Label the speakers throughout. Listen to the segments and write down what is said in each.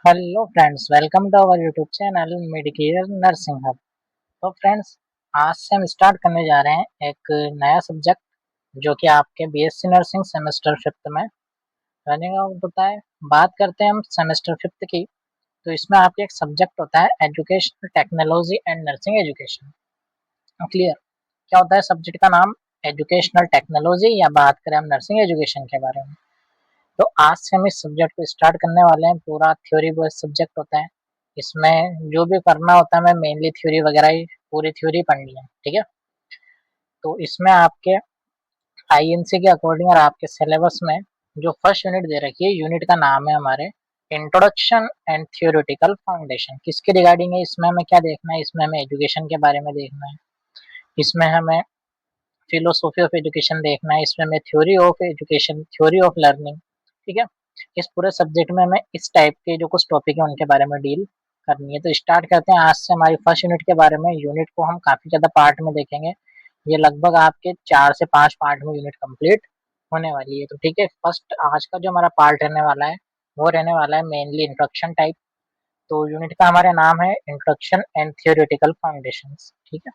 Speaker 1: Hello friends, welcome to our YouTube channel Medicare nursing hub. तो friends, आज से हम स्टार्ट करने जा रहे हैं एक नया सब्जेक्ट जो कि आपके बीएससी नर्सिंग सेमेस्टर फिफ्थ में रनिंग आउट होता है। बात करते हैं हम सेमेस्टर फिफ्थ की। तो इसमें आपके एक सब्जेक्ट होता है educational technology and nursing education. Clear? क्या होता है सब्जेक्ट का नाम? एजुकेशनल टेक्नोलॉजी, या बात करें हम नर्सिंग एजुकेशन के बारे में। तो आज से हम इस सब्जेक्ट को स्टार्ट करने वाले हैं। पूरा थ्योरी बेस्ड सब्जेक्ट होता है। इसमें जो भी करना होता है, हमें मेनली थ्योरी वगैरह ही पूरी थ्योरी पढ़नी है। ठीक है? तो इसमें आपके आईएनसी के अकॉर्डिंग और आपके सिलेबस में जो फर्स्ट यूनिट दे रखी है, यूनिट का नाम है हमारे इंट्रोडक्शन एंड थियोरेटिकल फाउंडेशन। किसके रिगार्डिंग है? इसमें हमें क्या देखना है? इसमें हमें एजुकेशन के बारे में देखना है। इसमें हमें फिलोसॉफी ऑफ एजुकेशन देखना है। इसमें हमें theory of education, theory of learning. ठीक है? इस पूरे सब्जेक्ट में हमें इस टाइप के जो कुछ टॉपिक है उनके बारे में डील करनी है। तो स्टार्ट करते हैं आज से हमारी फर्स्ट यूनिट के बारे में। यूनिट को हम काफी ज्यादा पार्ट में देखेंगे। ये लगभग आपके 4 से 5 पार्ट में यूनिट कंप्लीट होने वाली है। तो ठीक है, फर्स्ट आज का जो हमारा पार्ट रहने वाला है वो रहने वाला है मेनली इंट्रोडक्शन टाइप। तो यूनिट का हमारा नाम है इंट्रोडक्शन एंड थियोरेटिकल फाउंडेशन। ठीक है?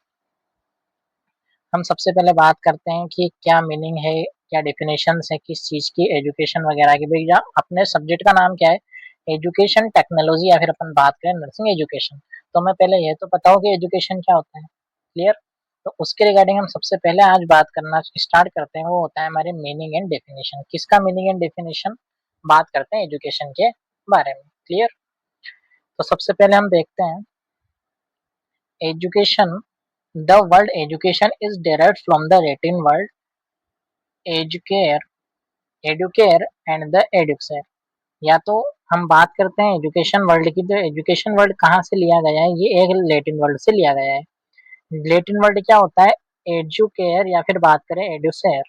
Speaker 1: हम सबसे पहले बात करते हैं कि क्या मीनिंग है, क्या डेफिनेशन है किस चीज की, एजुकेशन वगैरह की। भैया अपने सब्जेक्ट का नाम क्या है? एजुकेशन टेक्नोलॉजी, या फिर अपन बात करें नर्सिंग एजुकेशन। तो मैं पहले ये तो बताऊं कि एजुकेशन क्या होता है। क्लियर? तो उसके रिगार्डिंग हम सबसे पहले आज बात करना स्टार्ट करते हैं। वो होता है हमारे मीनिंग एंड डेफिनेशन। किसका मीनिंग एंड डेफिनेशन? बात करते हैं एजुकेशन के बारे में। क्लियर? तो सबसे पहले हम देखते हैं education. The word education is derived from the Latin word educare, educare and the eduxer। या तो हम बात करते हैं एजुकेशन वर्ड की, तो एजुकेशन वर्ड कहाँ से लिया गया है? ये एक लेटिन वर्ड से लिया गया है। लेटिन वर्ड क्या होता है? एजुकेयर, या फिर बात करें एडुसेर।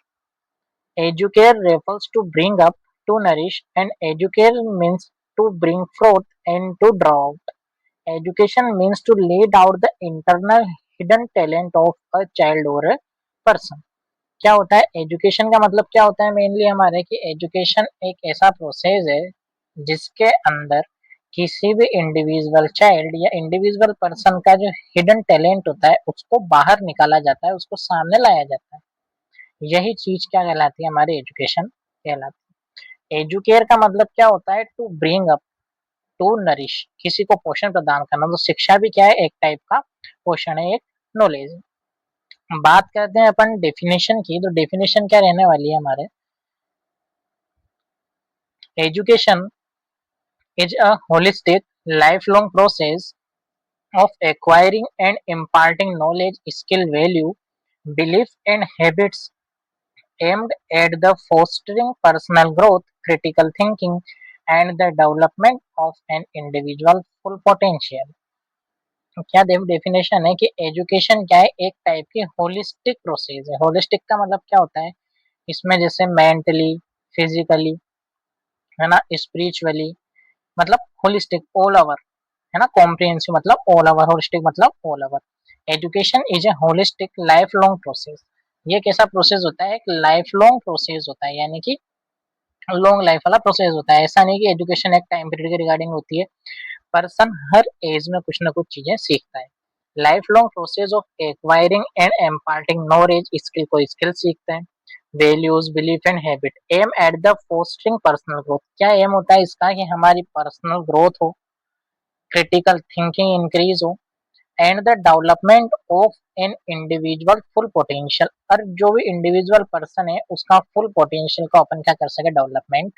Speaker 1: एजुकेयर refers to bring up, to nourish, and educare means to bring forth and to draw out. Education means to lead out the internal hidden talent of a child or a person। क्या होता है education का मतलब? क्या होता है mainly हमारे कि एजुकेशन एक ऐसा प्रोसेस है जिसके अंदर किसी भी इंडिविजुअल चाइल्ड या इंडिविजुअल पर्सन का जो हिडन टैलेंट होता है उसको बाहर निकाला जाता है, उसको सामने लाया जाता है। यही चीज क्या कहलाती है? हमारी एजुकेशन कहलाती है। एजुकेयर का मतलब क्या होता है? To bring up, to nourish, किसी को पोषण प्रदान करना। तो शिक्षा भी क्या है? एक टाइप का पोषण है, एक नॉलेज। बात करते हैं अपन डेफिनेशन की। तो डेफिनेशन क्या रहने वाली है हमारे? Education is a holistic, lifelong process of acquiring and imparting knowledge, skill, value, belief, and habits aimed at the fostering personal growth, critical thinking, and the development of an individual full potential। तो क्या definition है कि education क्या है? एक type की holistic process है। Holistic का मतलब क्या होता है? इसमें जैसे मेंटली, फिजिकली, है ना, स्पिरिचुअली, मतलब होलिस्टिक, ऑल ओवर, है ना। कॉम्प्रिहेंसिव मतलब ऑल ओवर, होलिस्टिक मतलब all over. Education is a holistic life long process. ये कैसा प्रोसेस होता है? एक लाइफ लॉन्ग प्रोसेस होता है, यानी कि लॉन्ग लाइफ वाला प्रोसेस होता है। ऐसा नहीं कि एजुकेशन एक टाइम पीरियड के रिगार्डिंग होती है। पर्सन हर एज में कुछ ना कुछ चीजें सीखता है। Life long process of acquiring and imparting knowledge, skill को स्किल सीखते हैं। Values, belief and habit aim at the fostering personal growth. क्या एम होता है इसका? कि हमारी पर्सनल ग्रोथ हो, क्रिटिकल थिंकिंग इंक्रीज हो, and the development of an individual full potential. और जो भी इंडिविजुअल पर्सन है उसका फुल पोटेंशियल को अपन क्या कर सके? डेवलपमेंट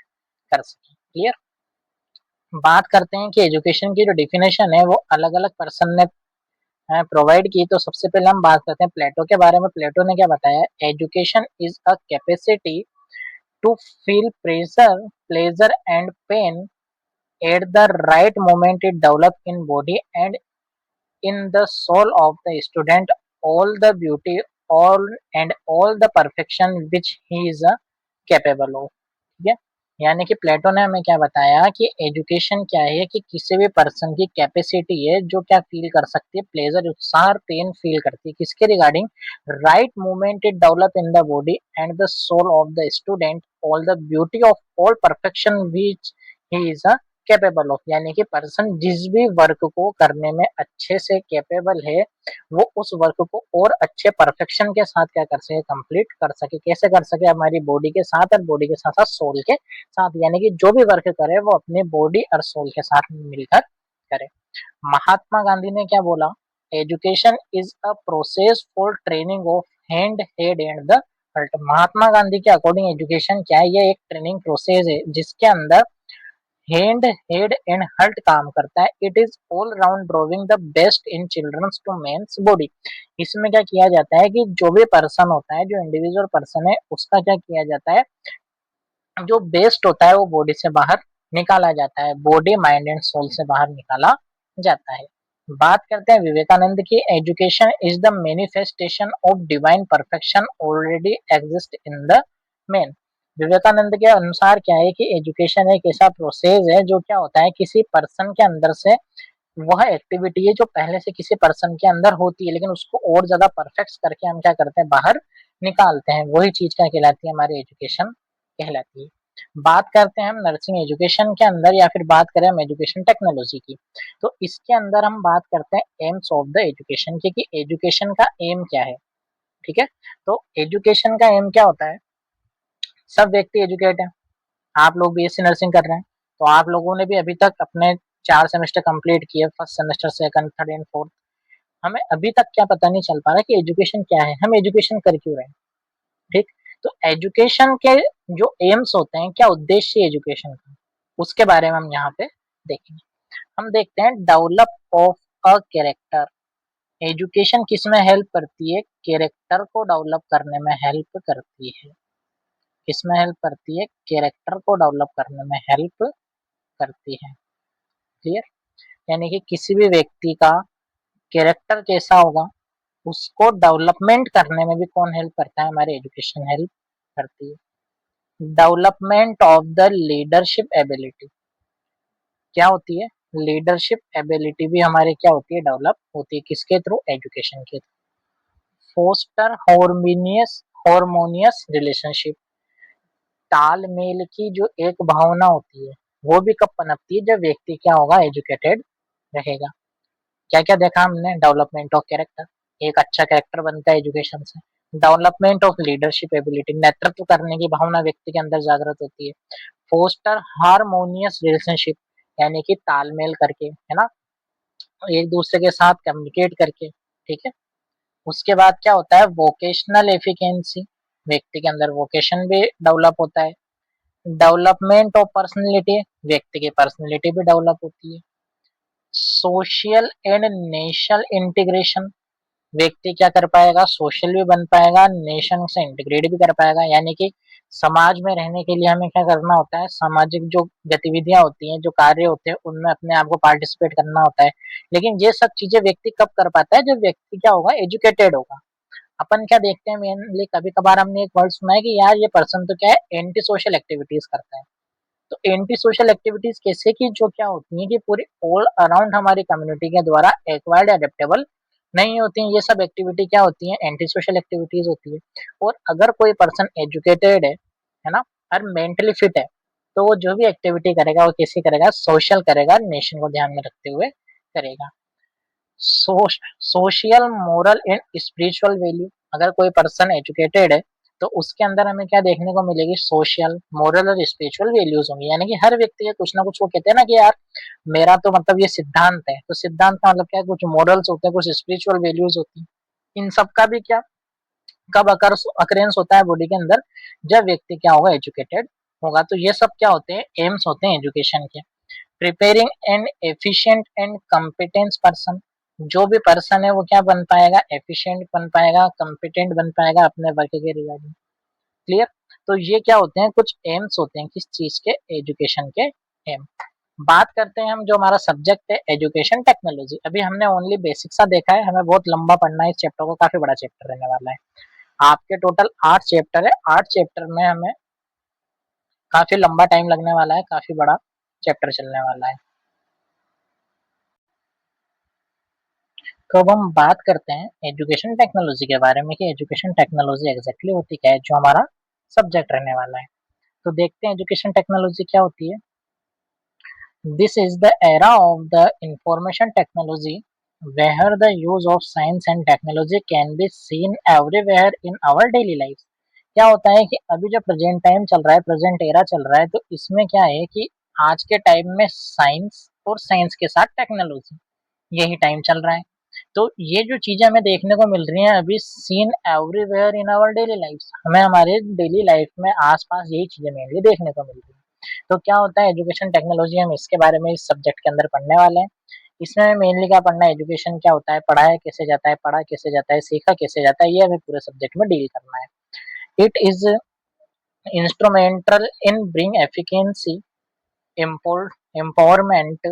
Speaker 1: कर सके। क्लियर? बात करते हैं कि एजुकेशन की जो डिफिनेशन है वो अलग अलग पर्सन ने प्रोवाइड की। तो सबसे पहले हम बात करते हैं प्लेटो के बारे में। प्लेटो ने क्या बताया? Education is a capacity to feel pleasure and pain at the right moment it develop in body and in the soul of the student all the beauty, all and all the perfection which he is capable of। ठीक है? यानी कि प्लेटो ने हमें क्या बताया कि education क्या है? कि किसी भी पर्सन की कैपेसिटी है जो क्या फील कर सकती है? प्लेजर, उत्साह, पेन फील करती है। किसके regarding? Right moment it develop in the body and the soul of the student all the beauty of all perfection which he is capable of, यानी कि पर्सन जिस भी वर्क को करने में अच्छे से कैपेबल है वो उस वर्क को और अच्छे परफेक्शन के साथ क्या कर सके, कंप्लीट कर सके। कैसे कर सके, हमारी बॉडी के साथ और बॉडी के साथ साथ सोल के साथ, यानी कि जो भी वर्क करे वो अपनी बॉडी और सोल के साथ मिलकर करे। महात्मा गांधी ने क्या बोला, education is a process for training of hand, head and the heart. Mahatma Gandhi के अकॉर्डिंग एजुकेशन क्या है, ये एक ट्रेनिंग प्रोसेस है जिसके अंदर हैंड, हेड एंड हर्ट काम करता है। It is all round driving the best in children's to men's body. इसमें क्या किया जाता है कि जो भी पर्सन होता है, जो इंडिविजुअल पर्सन है, उसका क्या किया जाता है, जो बेस्ट होता है वो बॉडी से बाहर निकाला जाता है, बॉडी माइंड एंड सोल से बाहर निकाला जाता है। बात करते हैं विवेकानंद की, education is the manifestation of divine perfection already exist in the man. Vivekananda के अनुसार क्या है कि एजुकेशन एक ऐसा प्रोसेस है जो क्या होता है, किसी पर्सन के अंदर से वह एक्टिविटी है जो पहले से किसी पर्सन के अंदर होती है, लेकिन उसको और ज्यादा परफेक्ट करके हम क्या करते हैं, बाहर निकालते हैं। वही चीज क्या कहलाती है, हमारी एजुकेशन कहलाती है। बात करते हैं हम नर्सिंग एजुकेशन के अंदर, या फिर बात करें हम एजुकेशन टेक्नोलॉजी की, तो इसके अंदर हम बात करते हैं एम्स ऑफ द एजुकेशन की, कि एजुकेशन का एम क्या है। ठीक है, तो एजुकेशन का एम क्या होता है, सब व्यक्ति एजुकेट है। आप लोग बीएससी नर्सिंग कर रहे हैं, तो आप लोगों ने भी अभी तक अपने 4 सेमेस्टर कंप्लीट किए, first semester, second, third and fourth. हमें अभी तक क्या पता नहीं चल पा रहा कि एजुकेशन क्या है, हम एजुकेशन कर क्यों रहे हैं। ठीक, तो एजुकेशन के जो एम्स होते हैं, क्या उद्देश्य है एजुकेशन का, उसके बारे में हम यहाँ पे देखेंगे। हम देखते हैं develop of a character. Education किसमें हेल्प करती है, कैरेक्टर को डेवलप करने में हेल्प करती है। किसमें हेल्प करती है, कैरेक्टर को डेवलप करने में हेल्प करती है। क्लियर, यानी कि किसी भी व्यक्ति का कैरेक्टर कैसा होगा, उसको डेवलपमेंट करने में भी कौन हेल्प करता है, हमारी एजुकेशन हेल्प करती है। Development of the leadership ability क्या होती है, लीडरशिप एबिलिटी भी हमारे क्या होती है, डेवलप होती है, किसके थ्रू, एजुकेशन के थ्रू। फोस्टर हार्मोनियस रिलेशनशिप, तालमेल की जो एक भावना होती है वो भी कब पनपती है, जब व्यक्ति क्या होगा, एजुकेटेड रहेगा। क्या क्या देखा हमने, डेवलपमेंट ऑफ कैरेक्टर, एक अच्छा कैरेक्टर बनता है एजुकेशन से। डेवलपमेंट ऑफ लीडरशिप एबिलिटी, नेतृत्व करने की भावना व्यक्ति के अंदर जागृत होती है। फोस्टर हार्मोनियस रिलेशनशिप, यानी कि तालमेल करके, है ना, एक दूसरे के साथ कम्युनिकेट करके। ठीक है, उसके बाद क्या होता है, वोकेशनल एफिशिएंसी, व्यक्ति के अंदर वोकेशन भी डेवलप होता है। डेवलपमेंट ऑफ पर्सनैलिटी, व्यक्ति की पर्सनैलिटी भी डेवलप होती है। सोशल एंड नेशनल इंटीग्रेशन, व्यक्ति क्या कर पाएगा, सोशल भी बन पाएगा, नेशन से इंटीग्रेट भी कर पाएगा। यानी कि समाज में रहने के लिए हमें क्या करना होता है, सामाजिक जो गतिविधियां होती हैं, जो कार्य होते हैं, उनमें अपने आप को पार्टिसिपेट करना होता है। लेकिन ये सब चीजें व्यक्ति कब कर पाता है, जब व्यक्ति क्या होगा, एजुकेटेड होगा। अपन क्या देखते हैं मेनली, कभी कभार हमने एक वर्ड सुना है कि यार ये पर्सन तो क्या है, एंटी सोशल एक्टिविटीज करता है। तो एंटी सोशल एक्टिविटीज कैसे की, जो क्या होती है कि पूरी ऑल अराउंड हमारी कम्युनिटी के द्वारा एक्वायर्ड एडेप्टेबल नहीं होती हैं। ये सब एक्टिविटी क्या होती है, एंटी सोशल एक्टिविटीज होती है। और अगर कोई पर्सन एजुकेटेड है ना, और मेंटली फिट है, तो वो जो भी एक्टिविटी करेगा वो कैसी करेगा, सोशल करेगा, नेशन को ध्यान में रखते हुए करेगा। Social, moral and spiritual value, अगर कोई पर्सन एजुकेटेड है तो उसके अंदर हमें क्या देखने को मिलेगी, सोशल, मोरल और स्पिरिचुअल वैल्यूज होंगी। यानी कि हर व्यक्ति के कुछ ना कुछ, वो कहते हैं ना कि यार मेरा तो मतलब ये सिद्धांत है, तो सिद्धांत का मतलब क्या है, कुछ मॉरल्स होते हैं, कुछ स्पिरिचुअल वैल्यूज होती हैं। इन सब का भी क्या, कब अकरेंस होता है बॉडी के अंदर, जब व्यक्ति क्या होगा, एजुकेटेड होगा। तो ये सब क्या होते हैं, एम्स होते हैं एजुकेशन के। Preparing N efficient and competence person, जो भी पर्सन है वो क्या बन पाएगा, एफिशिएंट बन पाएगा, कॉम्पिटेंट बन पाएगा अपने वर्क के रिगार्डिंग। क्लियर, तो ये क्या होते हैं, कुछ एम्स होते हैं किस चीज के, एजुकेशन के एम। बात करते हैं हम, जो हमारा सब्जेक्ट है एजुकेशन टेक्नोलॉजी। अभी हमने ओनली बेसिक सा देखा है, हमें बहुत लंबा पढ़ना है इस चैप्टर को, काफी बड़ा चैप्टर रहने वाला है। आपके टोटल 8 चैप्टर है, 8 चैप्टर में हमें काफी लंबा टाइम लगने वाला है, काफी बड़ा चैप्टर चलने वाला है। तो अब हम बात करते हैं एजुकेशन टेक्नोलॉजी के बारे में, कि एजुकेशन टेक्नोलॉजी एग्जैक्टली होती क्या है, जो हमारा सब्जेक्ट रहने वाला है। तो देखते हैं एजुकेशन टेक्नोलॉजी क्या होती है। This is the era of the information technology where the use of science and technology can be seen everywhere in our daily lives. क्या होता है कि अभी जो प्रेजेंट टाइम चल रहा है, प्रेजेंट एरा चल रहा है, तो इसमें क्या है कि आज के टाइम में साइंस और साइंस के साथ टेक्नोलॉजी, यही टाइम चल रहा है। तो ये जो चीजें हमें देखने को मिल रही हैं अभी, seen everywhere in our daily life, हमें हमारे डेली लाइफ में आसपास यही चीजें मेनली देखने को मिल रही हैं। तो क्या होता है एजुकेशन टेक्नोलॉजी, हम इसके बारे में इस सब्जेक्ट के अंदर पढ़ने वाले हैं। इसमें मेनली क्या पढ़ना है, एजुकेशन क्या होता है, पढ़ाया कैसे जाता है, पढ़ा कैसे जाता है, सीखा कैसे जाता है, ये हमें पूरे सब्जेक्ट में डील करना है। It is instrumental in bring efficiency, empowerment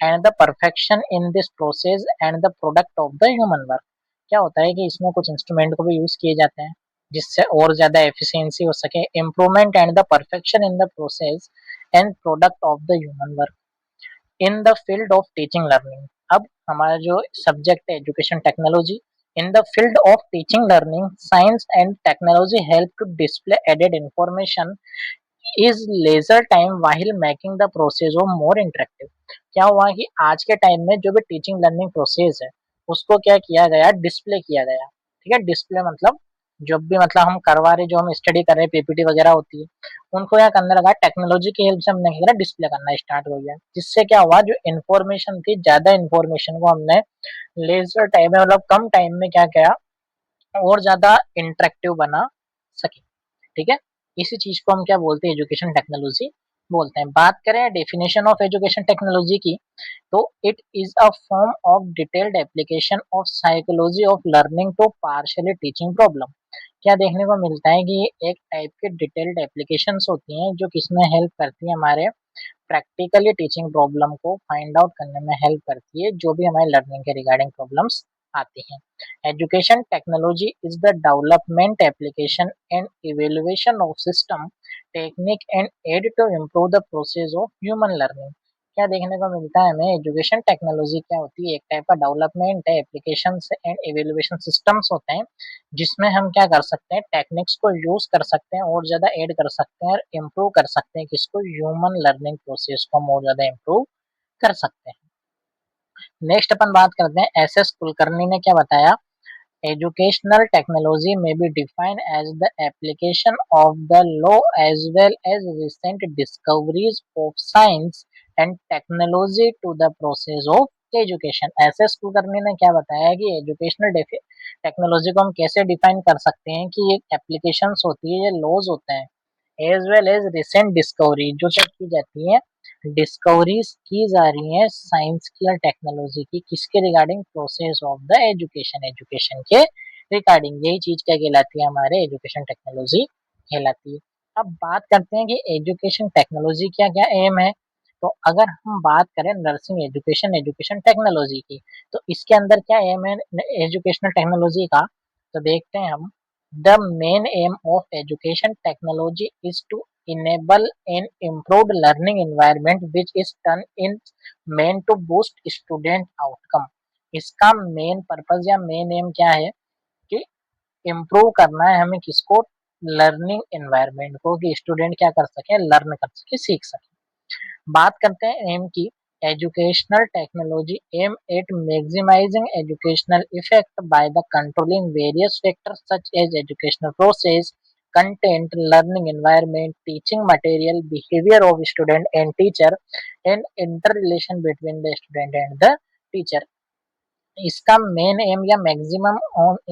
Speaker 1: and the perfection in this process and the product of the human work। क्या होता है कि इसमें कुछ इंस्ट्रूमेंट को भी यूज किए जाते हैं जिससे और ज्यादा एफिशिएंसी हो सके, improvement and the perfection in the process and product of the human work in the field of teaching learning. अब हमारा जो सब्जेक्ट है education technology, in the field of teaching learning science and technology help to display aided information is lesser time while making the process of more interactive. क्या हुआ कि आज के time में जो भी टीचिंग लर्निंग प्रोसेस है उसको क्या किया गया, डिस्प्ले किया गया। ठीक है, डिस्प्ले मतलब जब भी मतलब हम करवा रहे, जो हम स्टडी कर रहे हैं, पीपीटी वगैरह होती है, उनको क्या करने लगा, टेक्नोलॉजी की हेल्प से हमने क्या करा, डिस्प्ले करना स्टार्ट हो गया। जिससे क्या हुआ, जो इन्फॉर्मेशन थी, ज्यादा इन्फॉर्मेशन को हमने लेजर टाइम में मतलब कम टाइम में क्या किया, और ज्यादा इंटरेक्टिव बना सके। ठीक है, इसी चीज को हम क्या बोलते हैं, एजुकेशन टेक्नोलॉजी बोलते हैं। बात करें डेफिनेशन ऑफ एजुकेशन टेक्नोलॉजी की, तो it is a form of detailed application of psychology of learning to partially teaching problem. क्या देखने को मिलता है कि ये एक टाइप के डिटेल्ड एप्लीकेशंस होती हैं जो किसमें हेल्प करती है, हमारे प्रैक्टिकली टीचिंग प्रॉब्लम को फाइंड आउट करने में हेल्प करती है, जो भी हमारे लर्निंग के रिगार्डिंग प्रॉब्लम्स आती हैं। Education technology is the development application and evaluation of system technique and aid to improve the process of human learning. क्या देखने को मिलता है हमें, एजुकेशन टेक्नोलॉजी क्या होती है, एक टाइप का डेवलपमेंट है, एप्लीकेशन एंड इवेल्युएशन सिस्टम्स होते हैं जिसमें हम क्या कर सकते हैं, टेक्निक्स को यूज कर सकते हैं और ज्यादा ऐड कर सकते हैं और इम्प्रूव कर सकते हैं, किसको, ह्यूमन लर्निंग प्रोसेस को हम और ज्यादा इम्प्रूव कर सकते हैं। नेक्स्ट अपन बात करते हैं, एस एस कुलकर्णी ने क्या बताया, educational technology may be defined as the application of the law as well as recent discoveries of science and technology to the process of education। ऐसे स्कूल करने ने क्या बताया कि एजुकेशनल टेक्नोलॉजी को हम कैसे डिफाइन कर सकते हैं कि ये एप्लीकेशंस होती है, ये लॉज होते हैं, as well as recent discovery, जो क्या की जाती है, डिस्कवरीज की जा रही है साइंस की और टेक्नोलॉजी की, किसके regarding, process of the education, education के रिगार्डिंग। यही चीज क्या कहलाती है, हमारे एजुकेशन टेक्नोलॉजी कहलाती है। अब बात करते हैं कि एजुकेशन टेक्नोलॉजी क्या क्या एम है। तो अगर हम बात करें नर्सिंग एजुकेशन, एजुकेशन टेक्नोलॉजी की, तो इसके अंदर क्या एम है एजुकेशनल टेक्नोलॉजी का, तो देखते हैं हम। The main aim of education technology is to enable an improved learning environment which is done in meant to boost student outcome। इसका मेन पर्पज या मेन एम क्या है कि इम्प्रूव करना है हमें, किसको, लर्निंग एनवायरनमेंट को, कि स्टूडेंट क्या कर सके, लर्न कर सके, सीख सके। बात करते हैं एम की, educational technology aim at maximizing educational effect by the controlling various factors such as educational process, content, learning environment, teaching material, behavior of student and teacher, and interrelation between the student and the teacher। इसका main M या maximum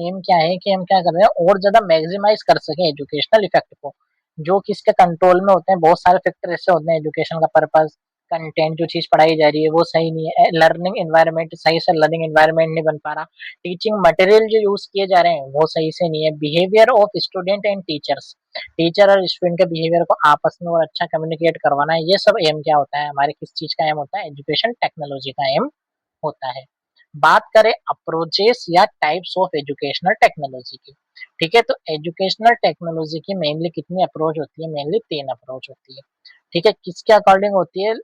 Speaker 1: M क्या है कि हम क्या कर रहे हैं, और ज्यादा मैक्सिमाइज कर सके एजुकेशनल इफेक्ट को, जो कि इसके कंट्रोल में होते हैं। बहुत सारे फैक्टर ऐसे होते हैं, एजुकेशन का पर्पज, कंटेंट, जो चीज पढ़ाई जा रही है वो सही नहीं है, लर्निंग एनवायरनमेंट, सही से लर्निंग एनवायरनमेंट नहीं बन पा रहा, टीचिंग मटेरियल जो यूज किए जा रहे हैं वो सही से नहीं है, behaviour of student and teachers, teacher और स्टूडेंट के बिहेवियर को आपस में और अच्छा कम्युनिकेट करवाना है। ये सब एम क्या होता है, हमारे किस चीज का एम होता है, एजुकेशन टेक्नोलॉजी का एम होता है। बात करें अप्रोचेस या टाइप्स ऑफ एजुकेशनल टेक्नोलॉजी की, ठीक है, तो एजुकेशनल टेक्नोलॉजी की मेनली कितनी अप्रोच होती है, मेनली 3 अप्रोच होती है। ठीक है, किसके अकॉर्डिंग होती है,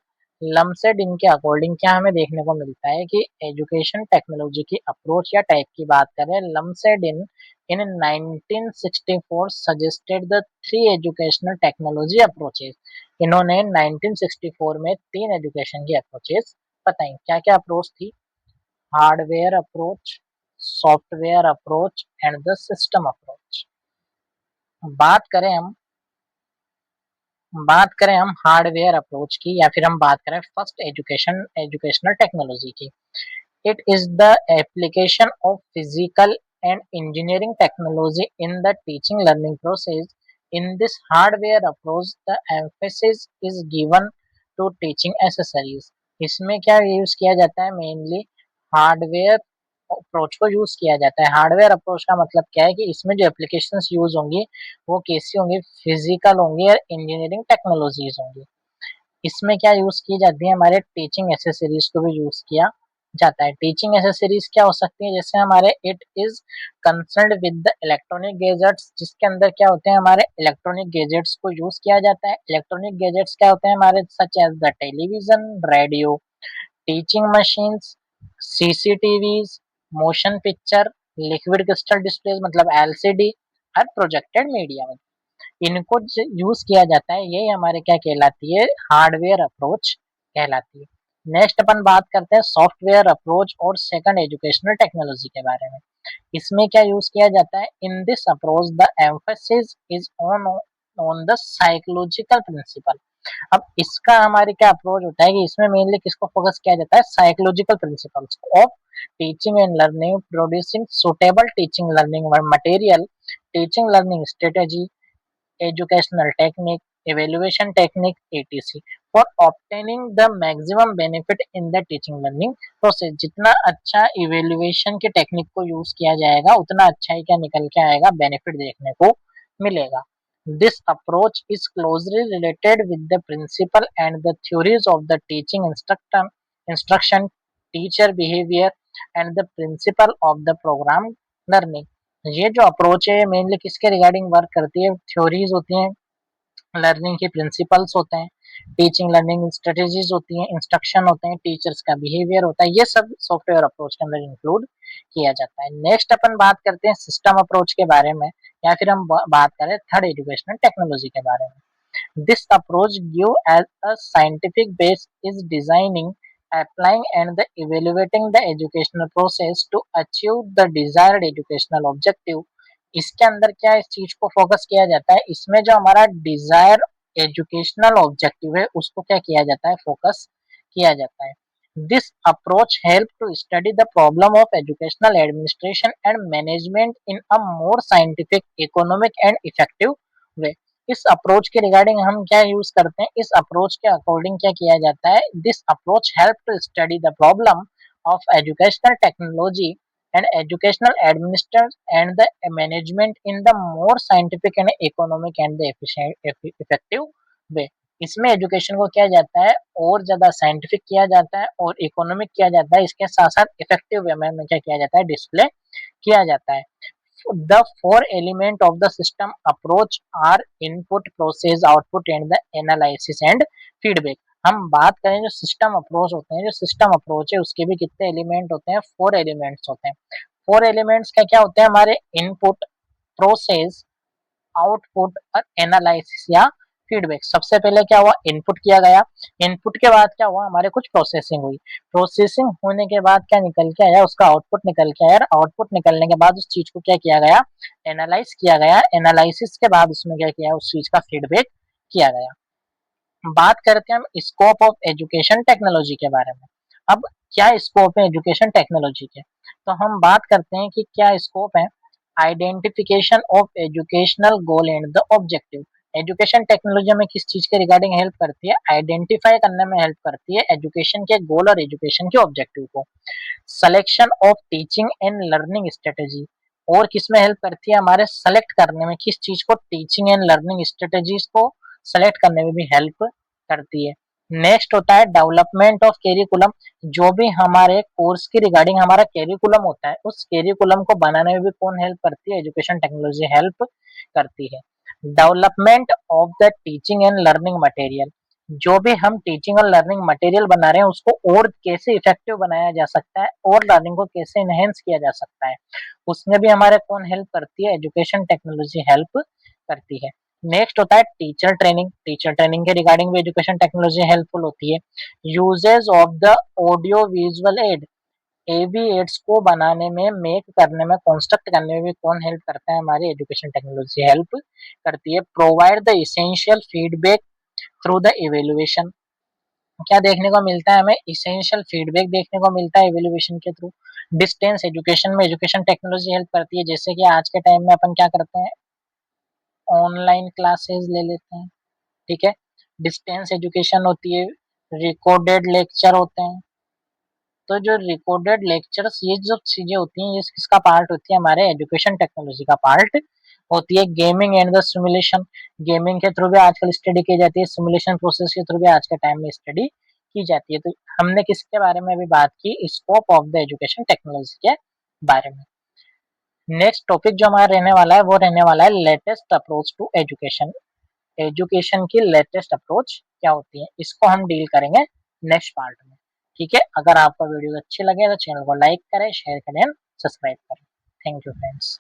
Speaker 1: लमसड इनके अकॉर्डिंग क्या हमें देखने को मिलता है कि एजुकेशन टेक्नोलॉजी की अप्रोच या टाइप की बात करें, लमसड इन 1964 suggested the three educational technology approaches. इन्होंने 1964 में तीन एजुकेशन की अप्रोचेस बताई। क्या क्या अप्रोच थी? Hardware approach, software approach and the system approach. बात करें हम बात करें हम हार्डवेयर अप्रोच की, या फिर हम बात करें फर्स्ट एजुकेशनल टेक्नोलॉजी की। It is the application of physical and engineering technology in the teaching learning process. In this hardware approach the emphasis is given to teaching accessories. इसमें क्या यूज किया जाता है? मेनली हार्डवेयर अप्रोच को use किया जाता है। हार्डवेयर अप्रोच का मतलब क्या है कि इसमें जो एप्लीकेशंस यूज होंगी वो कैसी होंगी? फिजिकल होंगी और इंजीनियरिंग टेक्नोलॉजीज होंगी। इसमें क्या यूज की जाती है? हमारे टीचिंग एसेसरीज को भी यूज किया जाता है। टीचिंग एसेसरीज क्या हो सकती है? जैसे हमारे it is concerned with the electronic gadgets, जिसके अंदर क्या होते हैं? हमारे इलेक्ट्रॉनिक गैजेट्स को यूज किया जाता है। इलेक्ट्रॉनिक गैजेट्स क्या होते हैं हमारे? Such as the television, radio, teaching machines, CCTVs, motion picture, liquid crystal displays मतलब एलसीडी और प्रोजेक्टेड मीडिया। इनको यूज किया जाता है, यही हमारे क्या कहलाती है? हार्डवेयर अप्रोच कहलाती है। नेक्स्ट अपन बात करते हैं सॉफ्टवेयर अप्रोच और सेकंड एजुकेशनल टेक्नोलॉजी के बारे में। इसमें क्या यूज किया जाता है? In this approach the emphasis is on on the psychological principle. अब इसका हमारे क्या अप्रोच होता है कि इसमें मेनली किसको फोकस किया जाता है? Psychological principles of teaching and learning, producing suitable teaching learning material, teaching learning strategy, educational technique, evaluation technique, etc. for obtaining the maximum benefit in the teaching learning process। जितना अच्छा evaluation के technique को use किया जाएगा उतना अच्छा ही क्या निकल के आएगा? बेनिफिट देखने को मिलेगा। This approach is closely related with the principle and the theories of the teaching instruction, teacher behavior and the principle of the program learning। ये जो अप्रोच है मेनली किसके रिगार्डिंग वर्क करती है? थ्योरीज होती हैं, लर्निंग के प्रिंसिपल्स होते हैं, टीचिंग लर्निंग स्ट्रेटेजीज होती हैं, इंस्ट्रक्शन होते हैं, टीचर्स का बिहेवियर होता है, ये सब सॉफ्टवेयर अप्रोच के अंदर इंक्लूड किया जाता है। नेक्स्ट अपन बात करते हैं सिस्टम अप्रोच के बारे में, या फिर हम बात करें थर्ड एजुकेशनल टेक्नोलॉजी के बारे में। This approach gives as a scientific base is designing, applying and the evaluating the educational process to achieve the desired educational objective। इसके अंदर क्या इस चीज को फोकस किया जाता है? इसमें जो हमारा डिजायर एजुकेशनल ऑब्जेक्टिव है उसको क्या किया जाता है? फोकस किया जाता है। This approach help to study the problem of educational administration and management in a more scientific, economic and effective way. इस अप्रोच के रिगार्डिंग हम क्या यूज करते हैं? इस अप्रोच के अकॉर्डिंग क्या किया जाता है? This approach help to study the problem of educational technology and educational administration and the management in the more scientific and economic and the effective way. इसमें एजुकेशन को किया जाता है और ज्यादा साइंटिफिक किया जाता है और इकोनॉमिक किया जाता है, इसके साथ साथ इफेक्टिव वे में क्या किया जाता है? डिस्प्ले किया जाता है। The four element of the system approach are input, process, output and the analysis and feedback। हम बात करें जो सिस्टम अप्रोच होते हैं, जो सिस्टम अप्रोच है उसके भी कितने एलिमेंट होते हैं? फोर एलिमेंट्स होते हैं। फोर एलिमेंट्स क्या क्या होते हैं हमारे? इनपुट, प्रोसेस, आउटपुट और एनालिसिस या फीडबैक। सबसे पहले क्या हुआ? इनपुट किया गया। इनपुट के बाद क्या हुआ? हमारे कुछ प्रोसेसिंग हुई। प्रोसेसिंग होने के बाद क्या निकल के आया? उसका आउटपुट निकल के आया। आउटपुट निकलने के बाद उस चीज को क्या किया गया? एनालाइज किया गया। एनालिसिस के बाद उसमें क्या किया? उस चीज का फीडबैक किया गया। बात करते हैं हम स्कोप ऑफ एजुकेशन टेक्नोलॉजी के बारे में। अब क्या स्कोप है एजुकेशन टेक्नोलॉजी के? तो हम बात करते हैं कि क्या स्कोप है। Identification of educational goal and the objective. Education technology हमें किस चीज के रिगार्डिंग हेल्प करती है? आइडेंटिफाई करने में हेल्प करती है एजुकेशन के गोल और एजुकेशन के ऑब्जेक्टिव को। Selection of teaching and learning strategy, और किसमें हेल्प करती है? हमारे सेलेक्ट करने में, किस चीज को? टीचिंग एंड लर्निंग स्ट्रेटेजीज को सेलेक्ट करने में भी हेल्प करती है। नेक्स्ट होता है डेवलपमेंट ऑफ कैरिकुलम। जो भी हमारे कोर्स की रिगार्डिंग हमारा कैरिकुलम होता है उस कैरिकुलम को बनाने में भी कौन हेल्प करती है? एजुकेशन टेक्नोलॉजी हेल्प करती है। Development of the teaching and learning material, जो भी हम टीचिंग और लर्निंग मटेरियल बना रहे हैं उसको और कैसे इफेक्टिव बनाया जा सकता है और लर्निंग को कैसे एनहेंस किया जा सकता है, उसमें भी हमारे कौन हेल्प करती है, एजुकेशन टेक्नोलॉजी हेल्प करती है। नेक्स्ट होता है टीचर ट्रेनिंग। टीचर ट्रेनिंग के रिगार्डिंग भी एजुकेशन टेक्नोलॉजी हेल्पफुल होती है। Uses of the audio visual aid, AV aids को बनाने में, मेक करने में, कंस्ट्रक्ट करने में भी कौन हेल्प करता है, हमारी एजुकेशन टेक्नोलॉजी हेल्प करती है। Provide the essential feedback through the evaluation, क्या देखने को मिलता है हमें, इसेंशियल फीडबैक देखने को मिलता है इवेल्युएशन के थ्रू। डिस्टेंस एजुकेशन में एजुकेशन टेक्नोलॉजी हेल्प करती है, जैसे कि आज के टाइम में अपन क्या करते हैं, ऑनलाइन क्लासेस ले लेते हैं, ठीक है। डिस्टेंस एजुकेशन होती है, रिकॉर्डेड लेक्चर होते हैं। तो जो रिकॉर्डेड लेक्चर्स, ये जो चीजें होती हैं, ये किसका पार्ट होती है, हमारे एजुकेशन टेक्नोलॉजी का पार्ट होती है। Gaming and the simulation, gaming के थ्रू भी आजकल स्टडी की जाती है, सिमुलेशन प्रोसेस के थ्रू भी आज के टाइम में स्टडी की जाती है। तो हमने किसके बारे में अभी बात की, scope of the education technology के बारे में। नेक्स्ट टॉपिक जो हमारा रहने वाला है वो रहने वाला है latest approach to education. Education की लेटेस्ट अप्रोच क्या होती है, इसको हम डील करेंगे नेक्स्ट पार्ट में, ठीक है। अगर आपको वीडियो अच्छे लगे तो चैनल को लाइक करें, शेयर करें, सब्सक्राइब करें। Thank you friends.